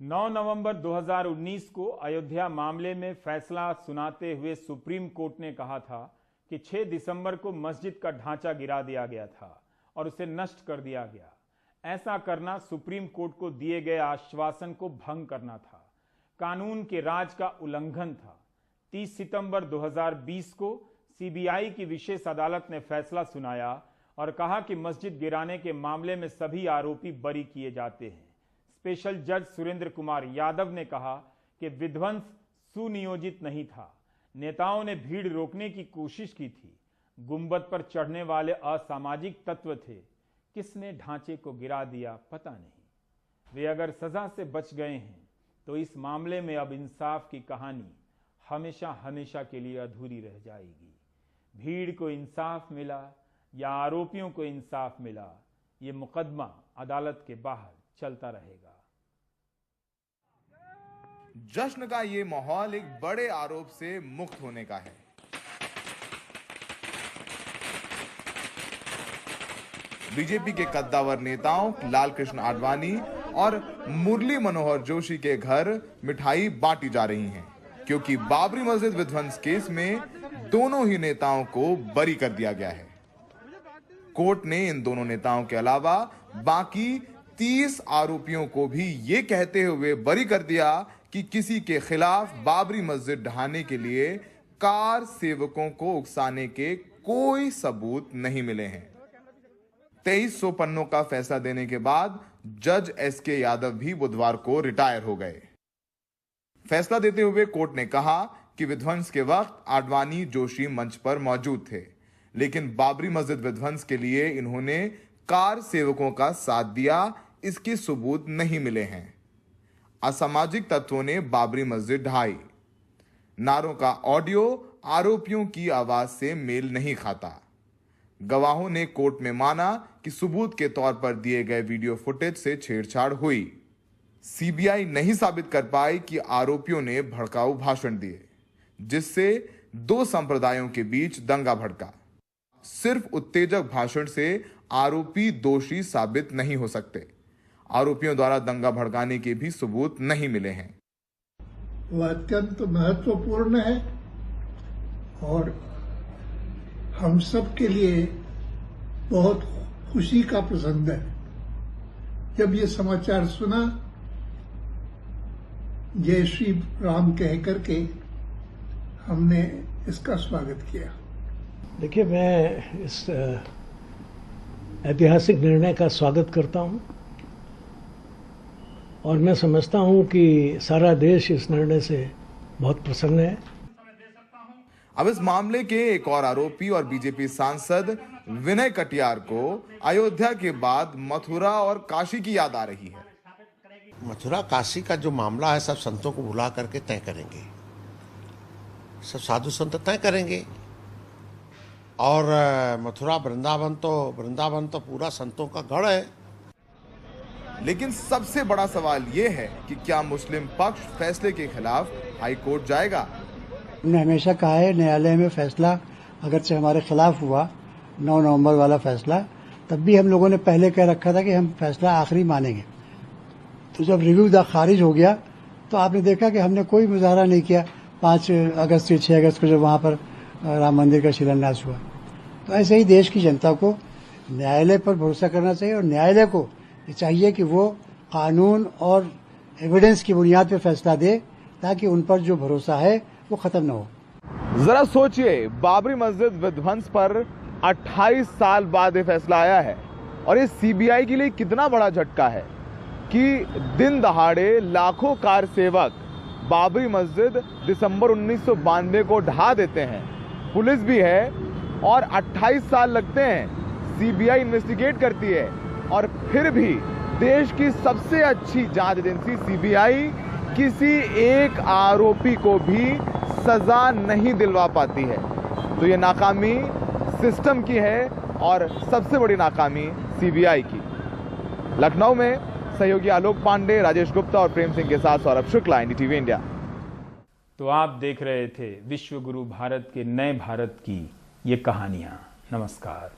9 नवंबर 2019 को अयोध्या मामले में फैसला सुनाते हुए सुप्रीम कोर्ट ने कहा था कि 6 दिसंबर को मस्जिद का ढांचा गिरा दिया गया था और उसे नष्ट कर दिया गया। ऐसा करना सुप्रीम कोर्ट को दिए गए आश्वासन को भंग करना था, कानून के राज का उल्लंघन था। 30 सितंबर 2020 को सीबीआई की विशेष अदालत ने फैसला सुनाया और कहा कि मस्जिद गिराने के मामले में सभी आरोपी बरी किए जाते हैं। स्पेशल जज सुरेंद्र कुमार यादव ने कहा कि विध्वंस सुनियोजित नहीं था, नेताओं ने भीड़ रोकने की कोशिश की थी, गुंबद पर चढ़ने वाले असामाजिक तत्व थे, किसने ढांचे को गिरा दिया पता नहीं। वे अगर सजा से बच गए हैं तो इस मामले में अब इंसाफ की कहानी हमेशा हमेशा के लिए अधूरी रह जाएगी। भीड़ को इंसाफ मिला या आरोपियों को इंसाफ मिला, ये मुकदमा अदालत के बाहर चलता रहेगा। जश्न का ये माहौल एक बड़े आरोप से मुक्त होने का है। बीजेपी के कद्दावर नेताओं लालकृष्ण आडवाणी और मुरली मनोहर जोशी के घर मिठाई बांटी जा रही है, क्योंकि बाबरी मस्जिद विध्वंस केस में दोनों ही नेताओं को बरी कर दिया गया है। कोर्ट ने इन दोनों नेताओं के अलावा बाकी 30 आरोपियों को भी ये कहते हुए बरी कर दिया कि किसी के खिलाफ बाबरी मस्जिद ढहाने के लिए कार सेवकों को उकसाने के कोई सबूत नहीं मिले हैं। 2300 पन्नों का फैसला देने के बाद जज एसके यादव भी बुधवार को रिटायर हो गए। फैसला देते हुए कोर्ट ने कहा कि विध्वंस के वक्त आडवाणी जोशी मंच पर मौजूद थे, लेकिन बाबरी मस्जिद विध्वंस के लिए इन्होंने कार सेवकों का साथ दिया, इसके सबूत नहीं मिले हैं। असामाजिक तत्वों ने बाबरी मस्जिद ढहाई, नारों का ऑडियो आरोपियों की आवाज से मेल नहीं खाता। गवाहों ने कोर्ट में माना कि सबूत के तौर पर दिए गए वीडियो फुटेज से छेड़छाड़ हुई। सीबीआई नहीं साबित कर पाई कि आरोपियों ने भड़काऊ भाषण दिए, जिससे दो संप्रदायों के बीच दंगा भड़का। सिर्फ उत्तेजक भाषण से आरोपी दोषी साबित नहीं हो सकते। आरोपियों द्वारा दंगा भड़काने के भी सबूत नहीं मिले हैं। वह अत्यंत महत्वपूर्ण है और हम सब के लिए बहुत खुशी का प्रसंग है। जब ये समाचार सुना, जय श्री राम कह करके हमने इसका स्वागत किया। देखिए, मैं इस ऐतिहासिक निर्णय का स्वागत करता हूं और मैं समझता हूं कि सारा देश इस निर्णय से बहुत प्रसन्न है। अब इस मामले के एक और आरोपी और बीजेपी सांसद विनय कटियार को अयोध्या के बाद मथुरा और काशी की याद आ रही है। मथुरा काशी का जो मामला है, सब संतों को बुला करके तय करेंगे, सब साधु संत तय करेंगे। और मथुरा वृंदावन तो पूरा संतों का गढ़ है। लेकिन सबसे बड़ा सवाल यह है कि क्या मुस्लिम पक्ष फैसले के खिलाफ हाई कोर्ट जाएगा। हमने हमेशा कहा है, न्यायालय में फैसला अगरचे हमारे खिलाफ हुआ 9 नवंबर वाला फैसला, तब भी हम लोगों ने पहले कह रखा था कि हम फैसला आखिरी मानेंगे। तो जब रिव्यू खारिज हो गया तो आपने देखा कि हमने कोई मुजाहरा नहीं किया। 5 अगस्त से 6 अगस्त को जब वहां पर राम मंदिर का शिलान्यास हुआ। तो ऐसे ही देश की जनता को न्यायालय पर भरोसा करना चाहिए और न्यायालय को ये चाहिए कि वो कानून और एविडेंस की बुनियाद पर फैसला दे, ताकि उन पर जो भरोसा है वो खत्म न हो। जरा सोचिए, बाबरी मस्जिद विध्वंस पर 28 साल बाद ये फैसला आया है और ये सीबीआई के लिए कितना बड़ा झटका है कि दिन दहाड़े लाखों कार सेवक बाबरी मस्जिद दिसंबर 1992 को ढहा देते हैं। पुलिस भी है और 28 साल लगते हैं, सीबीआई इन्वेस्टिगेट करती है और फिर भी देश की सबसे अच्छी जांच एजेंसी सीबीआई किसी एक आरोपी को भी सजा नहीं दिलवा पाती है। तो ये नाकामी सिस्टम की है और सबसे बड़ी नाकामी सीबीआई की। लखनऊ में सहयोगी आलोक पांडे, राजेश गुप्ता और प्रेम सिंह के साथ सौरभ शुक्ला, एनडीटीवी इंडिया। तो आप देख रहे थे विश्व गुरु भारत के नए भारत की ये कहानियां। नमस्कार।